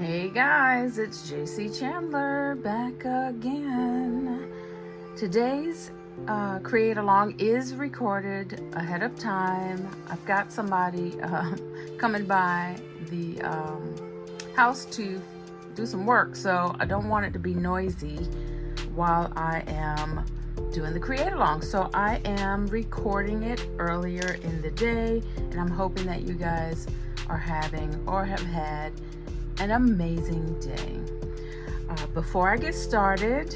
Hey guys, it's JayCee Chandler back again. Today's create along is recorded ahead of time. I've got somebody coming by the house to do some work, so I don't want it to be noisy while I am doing the create along. So I am recording it earlier in the day, and I'm hoping that you guys are having or have had an amazing day. Before I get started,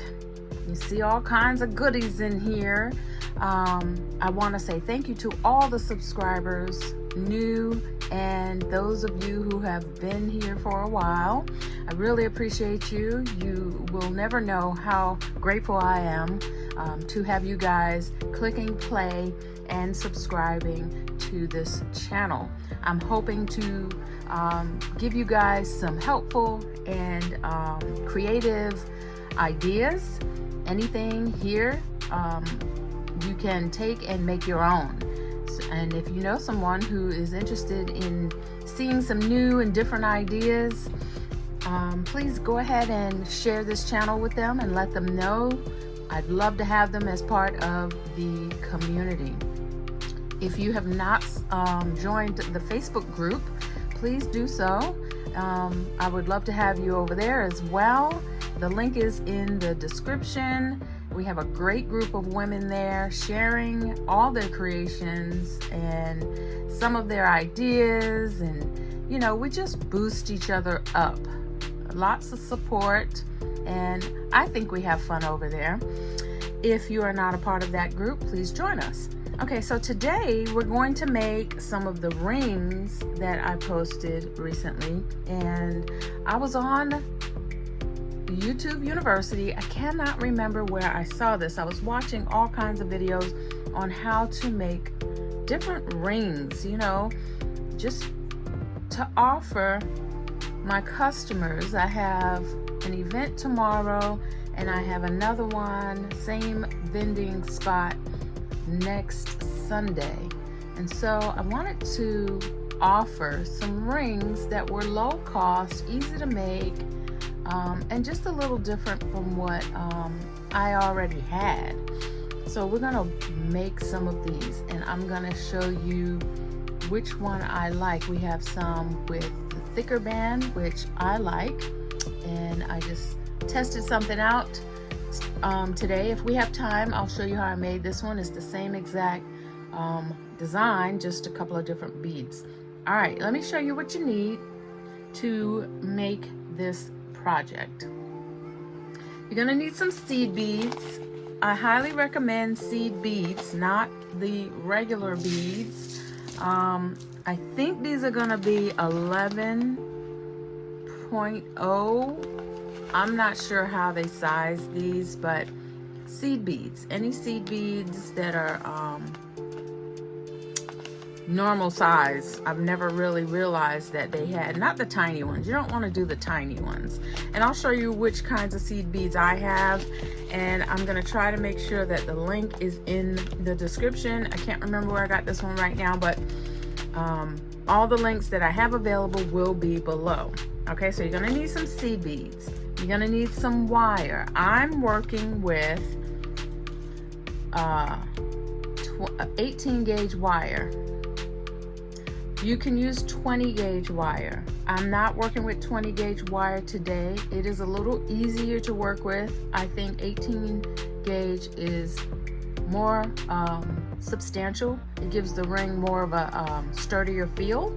you see all kinds of goodies in here. I want to say thank you to all the subscribers, new and those of you who have been here for a while. I really appreciate you. You will never know how grateful I am to have you guys clicking play and subscribing to this channel. I'm hoping to give you guys some helpful and creative ideas. Anything here you can take and make your own. And if you know someone who is interested in seeing some new and different ideas, please go ahead and share this channel with them and let them know. I'd love to have them as part of the community. If you have not joined the Facebook group, please do so. I would love to have you over there as well. The link is in the description. We have a great group of women there sharing all their creations and some of their ideas, and you know, we just boost each other up. Lots of support, and I think we have fun over there. If you are not a part of that group, please join us. Okay, so today we're going to make some of the rings that I posted recently, and I was on YouTube University. I cannot remember where I saw this. I was watching all kinds of videos on how to make different rings, you know, just to offer my customers. I have an event tomorrow, and I have another one, same vending spot, next Sunday. And so I wanted to offer some rings that were low cost, easy to make, and just a little different from what I already had. So we're gonna make some of these, and I'm gonna show you which one I like. We have some with the thicker band, which I like, and I just tested something out today. If we have time, I'll show you how I made this one. It's the same exact design, just a couple of different beads. All right, let me show you what you need to make this project. You're gonna need some seed beads. I highly recommend seed beads, not the regular beads. I think these are gonna be 11.0. I'm not sure how they size these, but seed beads, any seed beads that are normal size. I've never really realized that they had, not the tiny ones. You don't want to do the tiny ones. And I'll show you which kinds of seed beads I have, and I'm going to try to make sure that the link is in the description. I can't remember where I got this one right now, but all the links that I have available will be below. Okay, so you're going to need some seed beads. You're going to need some wire. I'm working with 18 gauge wire. You can use 20 gauge wire. I'm not working with 20 gauge wire today. It is a little easier to work with. I think 18 gauge is more substantial. It gives the ring more of a sturdier feel,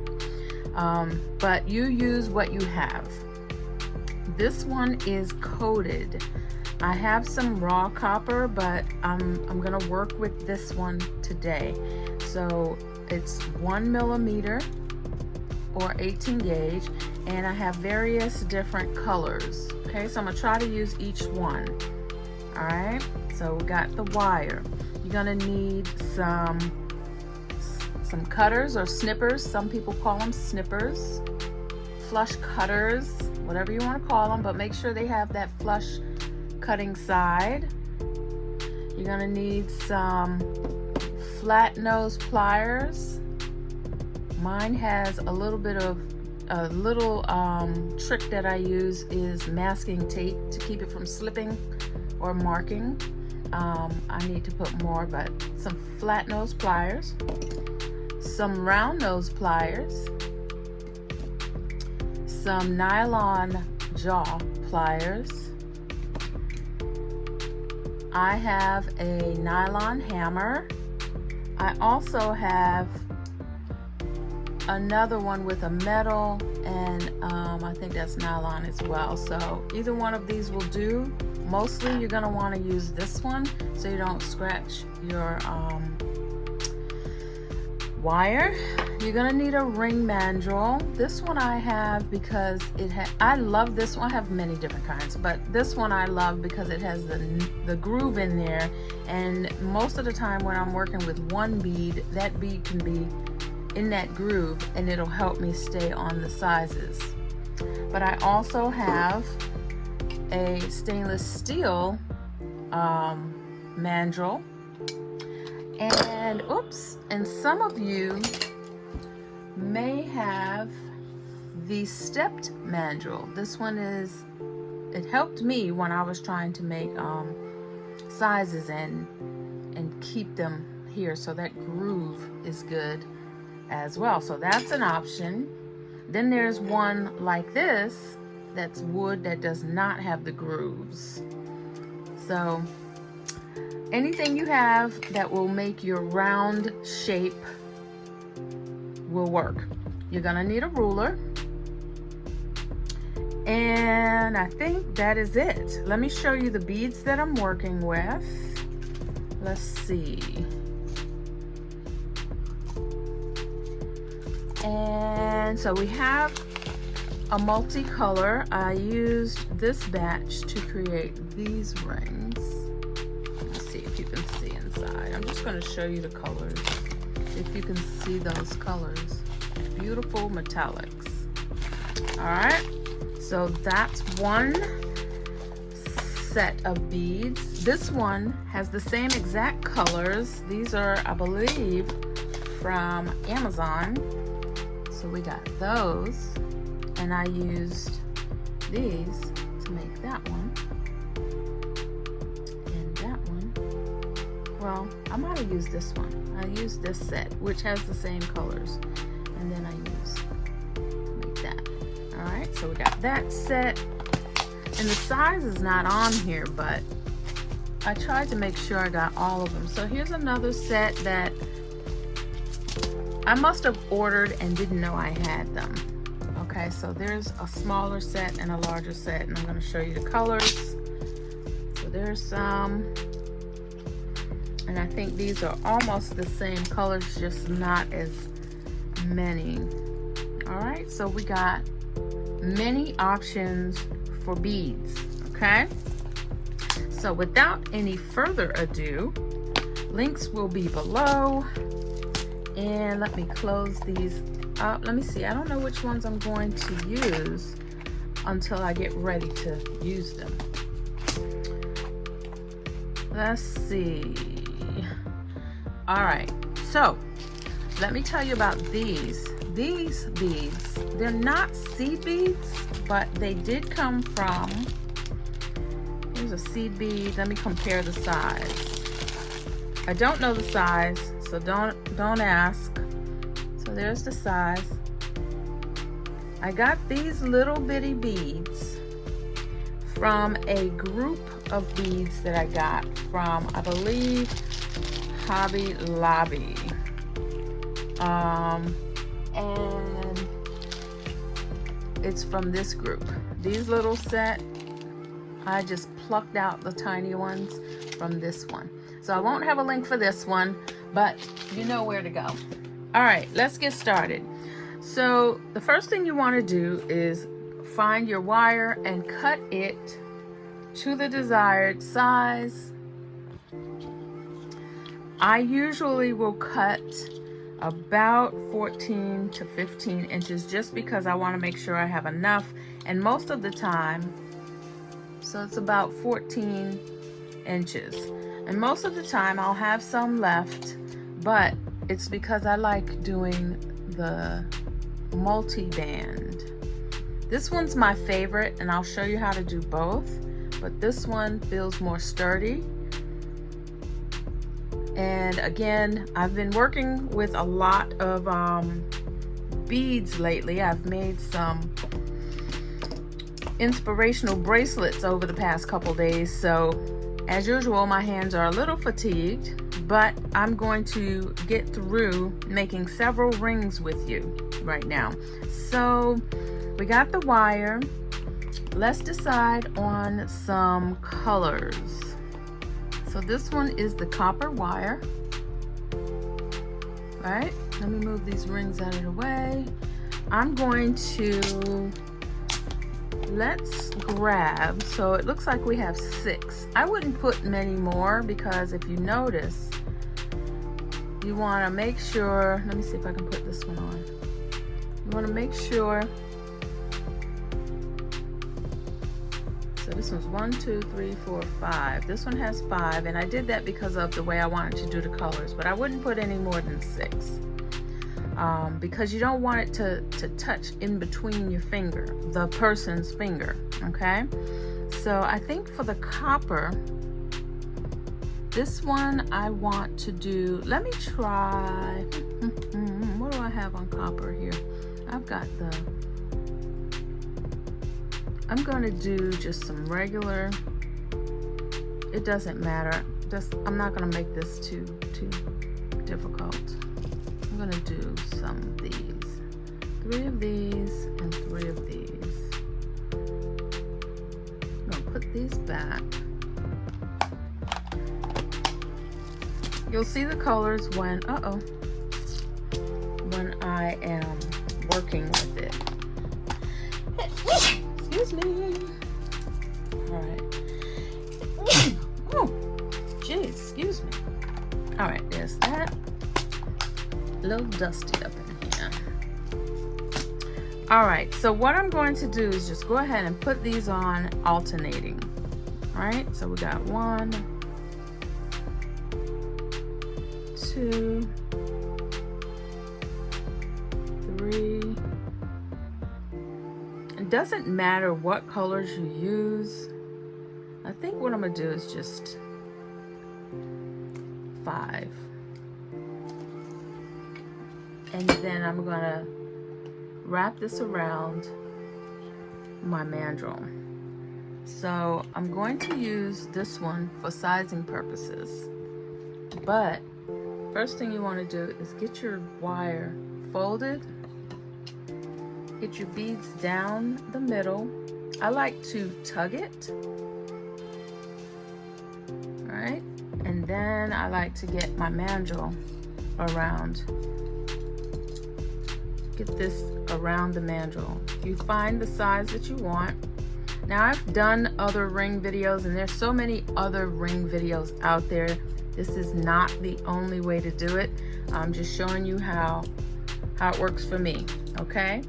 but you use what you have. This one is coated. I have some raw copper, but I'm gonna work with this one today. So it's 1 millimeter or 18 gauge, and I have various different colors. Okay, so I'm gonna try to use each one. All right, so we got the wire. You're gonna need some cutters or snippers. Some people call them snippers, flush cutters, whatever you want to call them, but make sure they have that flush cutting side. You're gonna need some flat nose pliers. Mine has a little bit of a little trick that I use is masking tape to keep it from slipping or marking. I need to put more, but some flat nose pliers, some round nose pliers, some Nylon Jaw Pliers. I have a nylon hammer. I also have another one with a metal, and I think that's nylon as well. So either one of these will do. Mostly you're going to want to use this one so you don't scratch your wire. You're going to need a ring mandrel. This one I have because I love this one. I have many different kinds, but this one I love because it has the groove in there, and most of the time when I'm working with one bead, that bead can be in that groove and it'll help me stay on the sizes. But I also have a stainless steel mandrel, and some of you may have the stepped mandrel. This one it helped me when I was trying to make sizes and keep them here, so that groove is good as well. So that's an option. Then there's one like this that's wood that does not have the grooves. So anything you have that will make your round shape will work. You're gonna need a ruler, and I think that is it. Let me show you the beads that I'm working with. Let's see. And so we have a multicolor. I used this batch to create these rings. Let's see if you can see inside. I'm just going to show you the colors, if you can see those colors. Beautiful metallics. All right, so that's one set of beads. This one has the same exact colors. These are, I believe, from Amazon. So we got those, and I used these to make that one and that one. Well, I might have used this one. I used this set, which has the same colors, and then I used to make that. All right, so we got that set, and the size is not on here, but I tried to make sure I got all of them. So here's another set that I must have ordered and didn't know I had them. Okay, so there's a smaller set and a larger set, and I'm going to show you the colors. So there's some, and I think these are almost the same colors, just not as many. All right, so we got many options for beads. Okay, so without any further ado, links will be below. And let me close these up. Let me see. I don't know which ones I'm going to use until I get ready to use them. Let's see. All right. So let me tell you about these. These beads, they're not seed beads, but they did come from, here's a seed bead. Let me compare the size. I don't know the size, so don't ask. So there's the size. I got these little bitty beads from a group of beads that I got from, I believe, Hobby Lobby. And it's from this group. These little set, I just plucked out the tiny ones from this one. So I won't have a link for this one, but you know where to go. All right, let's get started. So the first thing you want to do is find your wire and cut it to the desired size. I usually will cut about 14 to 15 inches just because I want to make sure I have enough, and most of the time, so it's about 14 inches. And most of the time I'll have some left, but it's because I like doing the multi-band. This one's my favorite, and I'll show you how to do both, but this one feels more sturdy. And again, I've been working with a lot of beads lately. I've made some inspirational bracelets over the past couple days, so as usual my hands are a little fatigued, but I'm going to get through making several rings with you right now. So we got the wire. Let's decide on some colors. So this one is the copper wire. Right, let me move these rings out of the way. I'm going to, let's grab, so it looks like we have 6. I wouldn't put many more because if you notice, you want to make sure, let me see if I can put this one on. You want to make sure, so this one's 1, 2, 3, 4, 5. This one has 5, and I did that because of the way I wanted to do the colors, but I wouldn't put any more than 6. Because you don't want it to touch in between your finger, the person's finger, okay? So I think for the copper, this one I want to do, let me try, what do I have on copper here? I've got the, I'm gonna do just some regular, it doesn't matter, just, I'm not gonna make this too difficult. I'm gonna do some of these, 3 of these and 3 of these. I'm gonna put these back. You'll see the colors when, when I am working with it. Excuse me. All right. Oh, geez, excuse me. All right, there's that. A little dusty up in here. All right, so what I'm going to do is just go ahead and put these on alternating. All right, so we got 1, 2, 3. It doesn't matter what colors you use. I think what I'm gonna do is just 5. And then I'm gonna wrap this around my mandrel. So I'm going to use this one for sizing purposes. But first thing you want to do is get your wire folded, get your beads down the middle. I like to tug it, right? And then I like to get my mandrel around. Get this around the mandrel. You find the size that you want. Now I've done other ring videos, and there's so many other ring videos out there. This is not the only way to do it. I'm just showing you how it works for me, okay?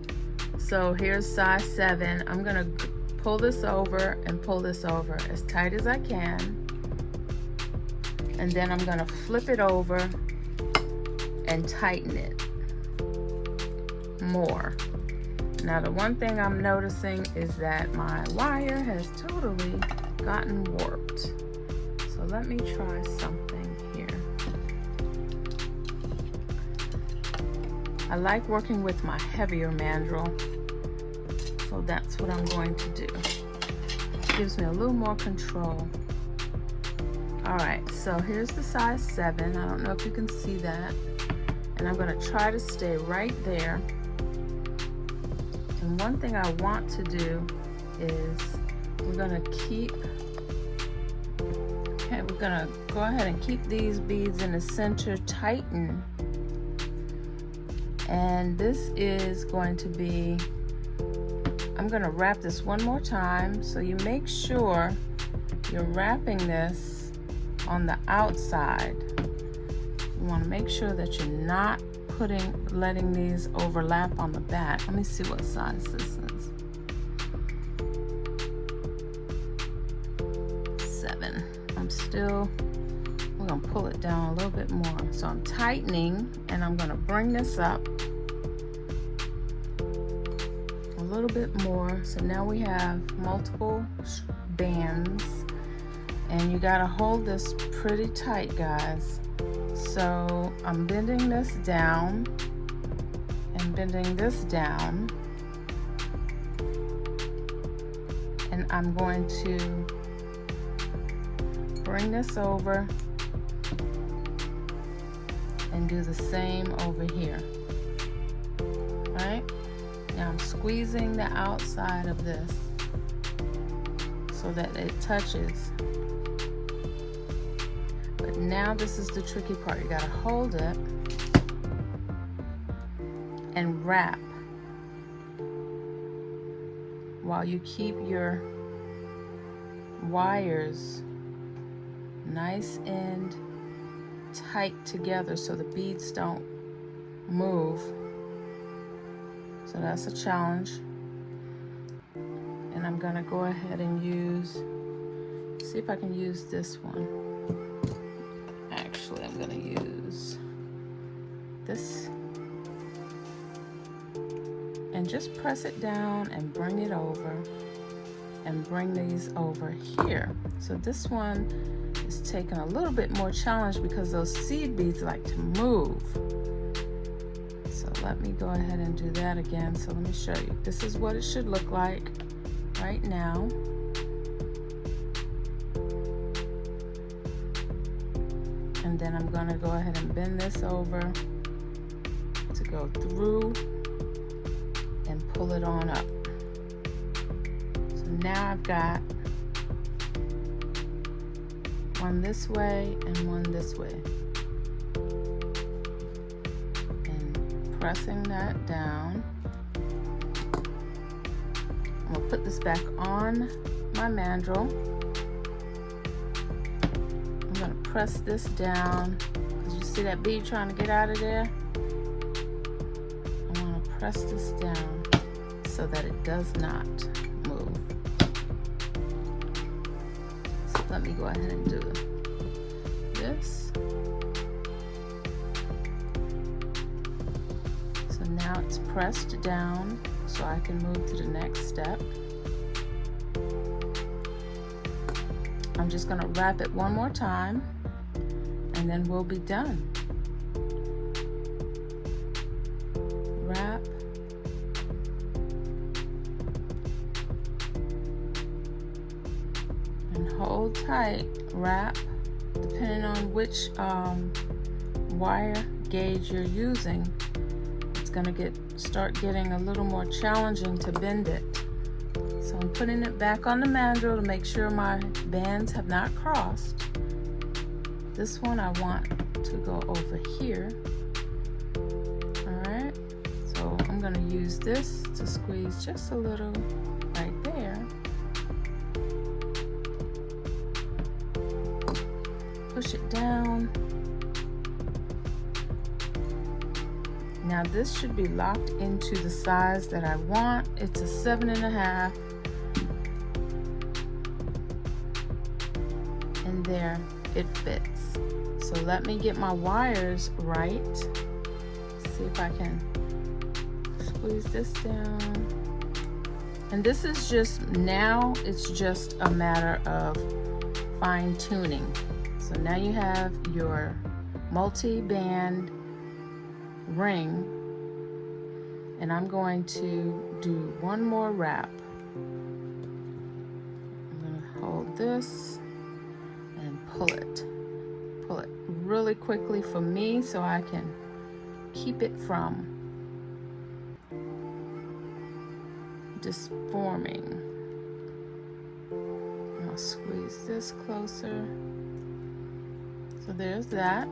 So here's size 7. I'm gonna pull this over and pull this over as tight as I can. And then I'm gonna flip it over and tighten it more. Now the one thing I'm noticing is that my wire has totally gotten warped. So let me try something here. I like working with my heavier mandrel, so that's what I'm going to do. It gives me a little more control. All right, so here's the size 7. I don't know if you can see that. And I'm gonna try to stay right there. And one thing I want to do is we're gonna keep, okay, we're gonna go ahead and keep these beads in the center tighten. And this is going to be, I'm gonna wrap this one more time, so you make sure you're wrapping this on the outside. You wanna make sure that you're not letting these overlap on the back. Let me see what size this is. 7. We're gonna pull it down a little bit more. So I'm tightening, and I'm gonna bring this up bit more. So now we have multiple bands, and you gotta hold this pretty tight, guys. So I'm bending this down and bending this down, and I'm going to bring this over and do the same over here. Right? Now I'm squeezing the outside of this so that it touches. But now this is the tricky part. You gotta hold it and wrap while you keep your wires nice and tight together so the beads don't move. So that's a challenge. And I'm gonna go ahead and see if I can use this one. Actually, I'm gonna use this and just press it down and bring it over and bring these over here. So this one is taking a little bit more challenge because those seed beads like to move. So let me go ahead and do that again. So let me show you. This is what it should look like right now. And then I'm gonna go ahead and bend this over to go through and pull it on up. So now I've got one this way and one this way. And pressing that down. I'm gonna put this back on my mandrel. I'm gonna press this down because you see that bead trying to get out of there. I want to press this down so that it does not move. So let me go ahead and do this. So now it's pressed down so I can move to the next step. I'm just going to wrap it one more time and then we'll be done. Wrap. And hold tight. Wrap. Depending on which wire gauge you're using, it's going to start getting a little more challenging to bend it. So I'm putting it back on the mandrel to make sure my bands have not crossed. This one I want to go over here. Alright, so I'm going to use this to squeeze just a little right there. Push it down. Now this should be locked into the size that I want. It's a 7.5. And there it fits. So let me get my wires right. See if I can squeeze this down. And this is just, now it's just a matter of fine tuning. So now you have your multi-band ring, and I'm going to do one more wrap. I'm going to hold this and pull it really quickly for me so I can keep it from disforming. I'll squeeze this closer. So there's that.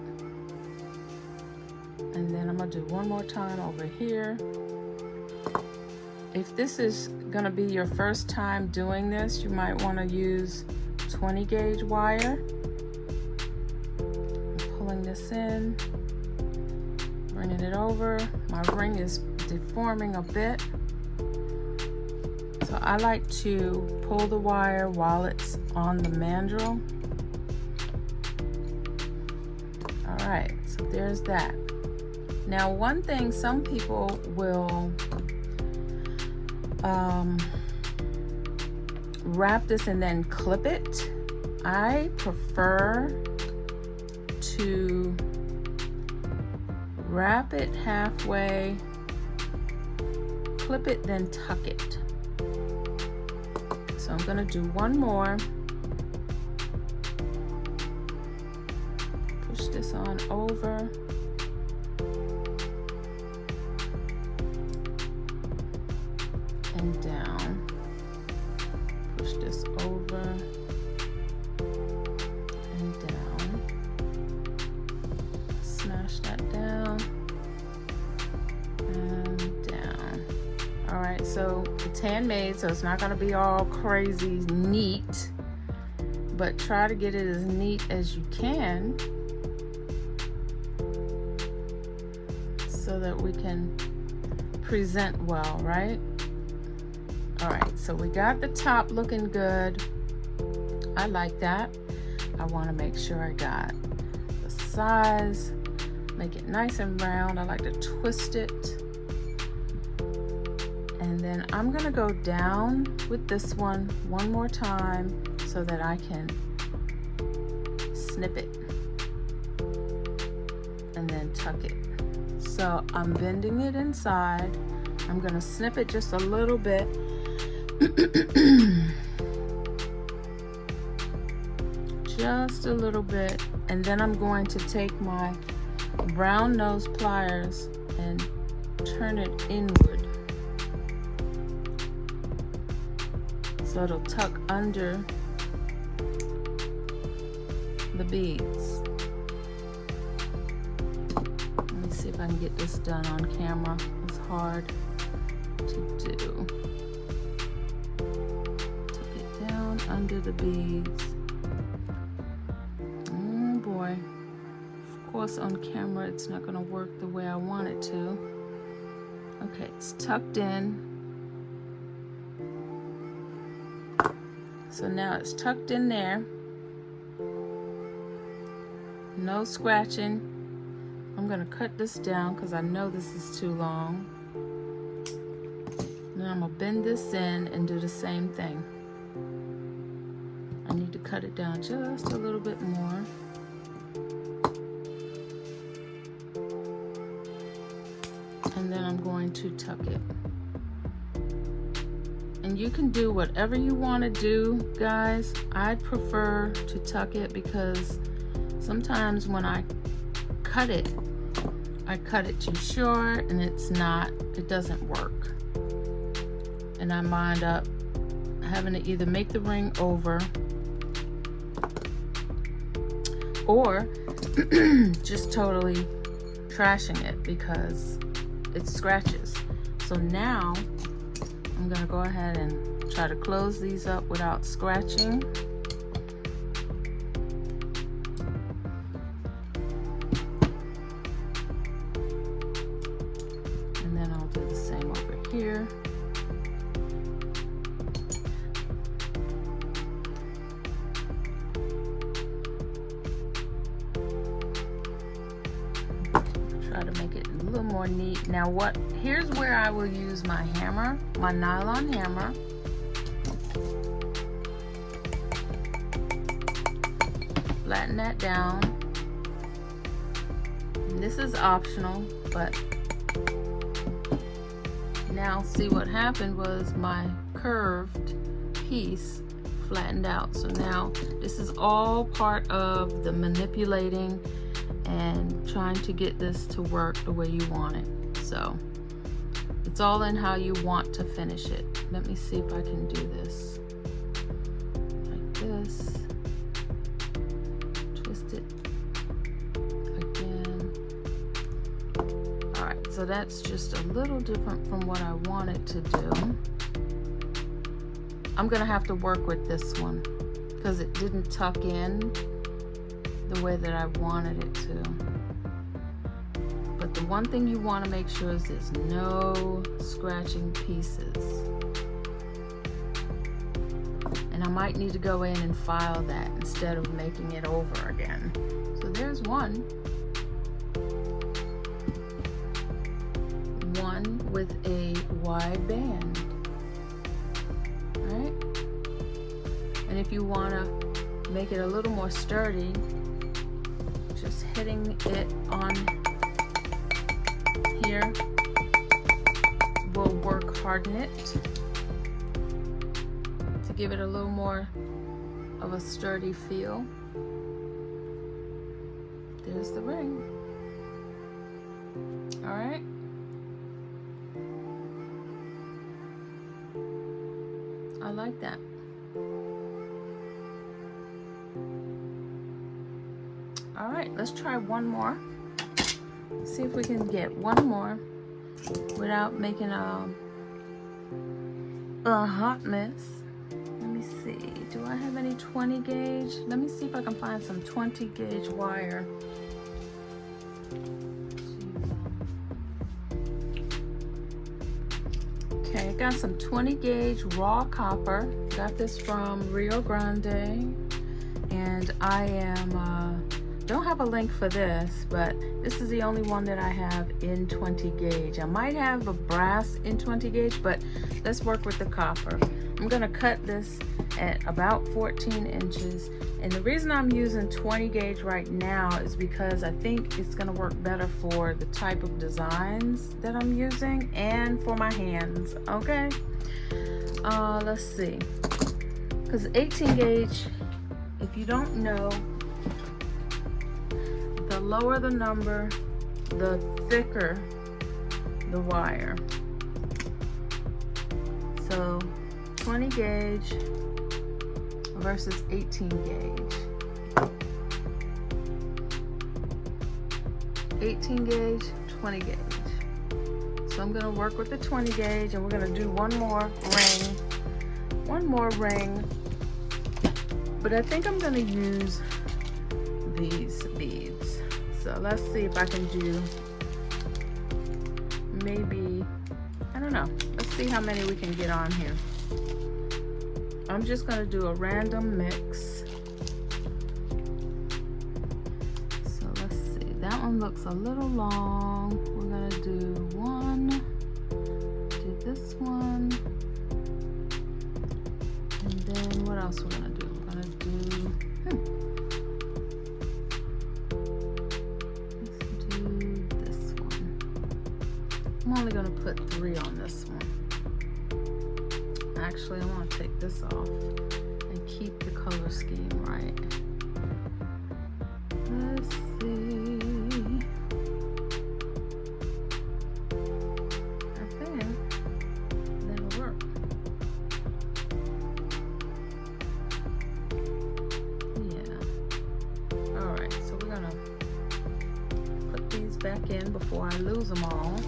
And then I'm gonna do one more time over here. If this is gonna be your first time doing this, you might wanna use 20 gauge wire. I'm pulling this in, bringing it over. My ring is deforming a bit. So I like to pull the wire while it's on the mandrel. All right, so there's that. Now, one thing some people will wrap this and then clip it. I prefer to wrap it halfway, clip it, then tuck it. So I'm gonna do one more. Push this on over. And down. Push this over and down. Smash that down and down. All right, so it's handmade, so it's not gonna be all crazy neat, but try to get it as neat as you can so that we can present well, right? All right, so we got the top looking good. I like that. I want to make sure I got the size, make it nice and round. I like to twist it. And then I'm gonna go down with this one more time so that I can snip it and then tuck it. So I'm bending it inside. I'm gonna snip it just a little bit. Just a little bit, and then I'm going to take my brown nose pliers and turn it inward so it'll tuck under the beads. Let me see if I can get this done on camera. It's hard to do. Under the beads. Oh boy. Of course on camera it's not going to work the way I want it to. Okay, it's tucked in. So now it's tucked in there. No scratching. I'm going to cut this down because I know this is too long. Then I'm going to bend this in and do the same thing. I need to cut it down just a little bit more. And then I'm going to tuck it. And you can do whatever you want to do, guys. I'd prefer to tuck it because sometimes when I cut it too short and it doesn't work. And I wind up having to either make the ring over or just totally trashing it because it scratches. So now I'm gonna go ahead and try to close these up without scratching. And then I'll do the same over here. To make it a little more neat. Now here's where I will use my hammer, my nylon hammer. Flatten that down. And this is optional, but now see what happened was my curved piece flattened out. So now this is all part of the manipulating and trying to get this to work the way you want it. So it's all in how you want to finish it. Let me see if I can do this like this. Twist it again. All right, so that's just a little different from what I wanted to do. I'm gonna have to work with this one because it didn't tuck in the way that I wanted it to. But the one thing you want to make sure is there's no scratching pieces. And I might need to go in and file that instead of making it over again. So there's one. One with a wide band. if you want to make it a little more sturdy, just hitting it on here will work, harden it to give it a little more of a sturdy feel. There's the ring. All right. I like that. All right, let's try one more. See if we can get one more without making a hot mess. Let me see, do I have any 20 gauge? Let me see if I can find some 20 gauge wire. Okay, I got some 20 gauge raw copper. Got this from Rio Grande, and I am don't have a link for this, but this is the only one that I have in 20 gauge. I might have a brass in 20 gauge, but let's work with the copper. I'm gonna cut this at about 14 inches. And the reason I'm using 20 gauge right now is because I think it's gonna work better for the type of designs that I'm using and for my hands, okay? Let's see, because 18 gauge, if you don't know, the lower the number, the thicker the wire. So 20 gauge versus 18 gauge. 18 gauge, 20 gauge. So I'm gonna work with the 20 gauge, and we're gonna do one more ring. But I think I'm gonna use these beads. So let's see if I can do maybe, I don't know. Let's see how many we can get on here. I'm just gonna do a random mix. So let's see, that one looks a little long. We're gonna do one, do this one, and then what else we're gonna do? We're gonna do, let's do this one. I'm only gonna put 3 on this one. Actually, I want to take this off and keep the color scheme right. Let's see. I think that'll work. Yeah. All right, so we're gonna put these back in before I lose them all.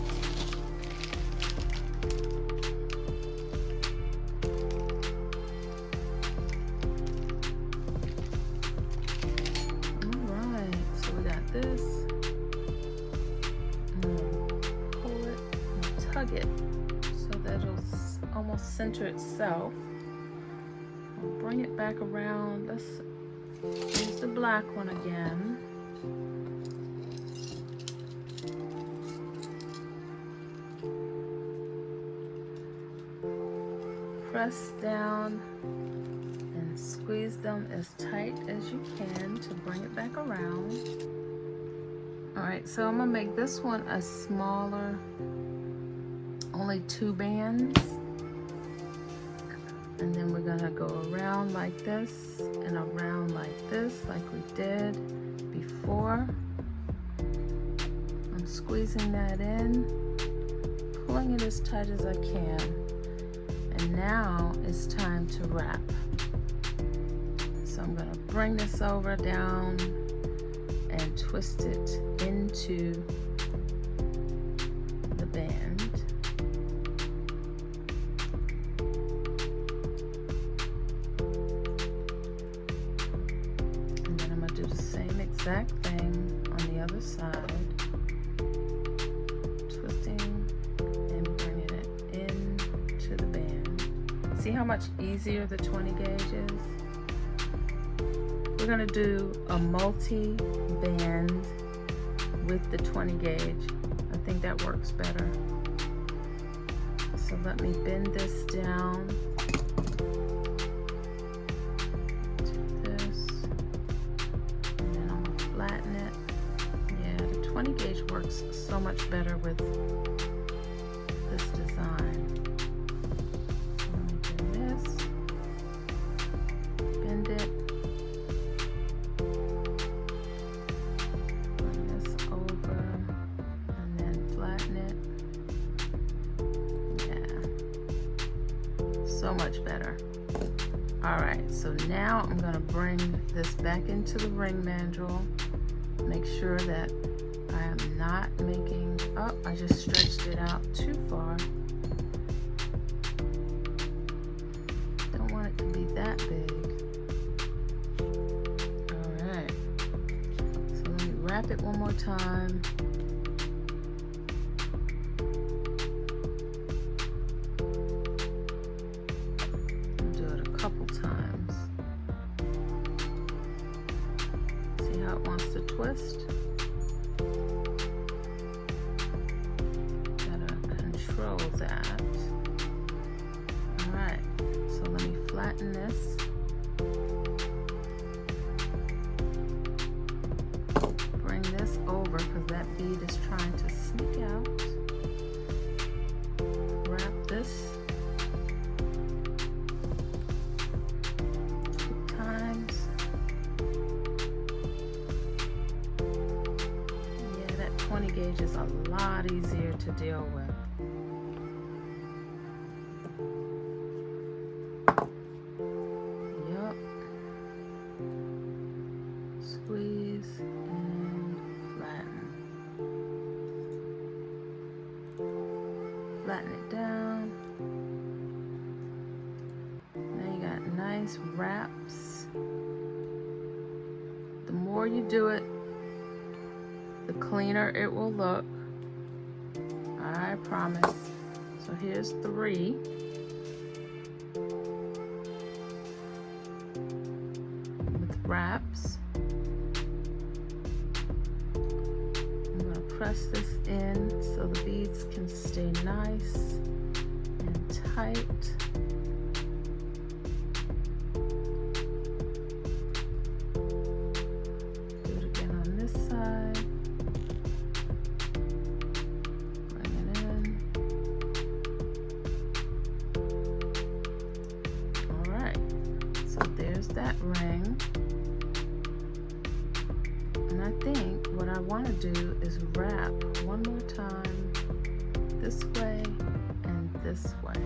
This, pull it and tug it so that it'll almost center itself. I'll bring it back around. Let's use the black one again. Press down and squeeze them as tight as you can to bring it back around. All right, so I'm gonna make this one a smaller, only 2 bands. And then we're gonna go around like this and around like this, like we did before. I'm squeezing that in, pulling it as tight as I can. And now it's time to wrap. So I'm gonna bring this over down and twist it into the band. And then I'm gonna do the same exact thing on the other side, twisting and bringing it into the band. See how much easier the 20 gauge is? We're gonna do a multi-band with the 20 gauge. I think that works better. So let me bend this down. works so much better with this design. Let me do this, bend it, bring this over, and then flatten it. Yeah, so much better. All right, so now I'm gonna bring this back into the ring mandrel. Make sure that I am not making, oh, I just stretched it out too far. Don't want it to be that big. All right, so let me wrap it one more time. Couple times. See how it wants to twist? Gotta control that. Alright, so let me flatten this. Bring this over because that bead is trying to sneak out. Wrap this. Yeah, that 20 gauge is a lot easier to deal with. Yup. Squeeze and flatten. Flatten it down. Now you got nice wraps. The more you do it, the cleaner it will look. I promise. So here's 3. With wraps. I'm going to press this in so the beads can stay nice and tight. That ring, and I think what I want to do is wrap one more time this way and this way.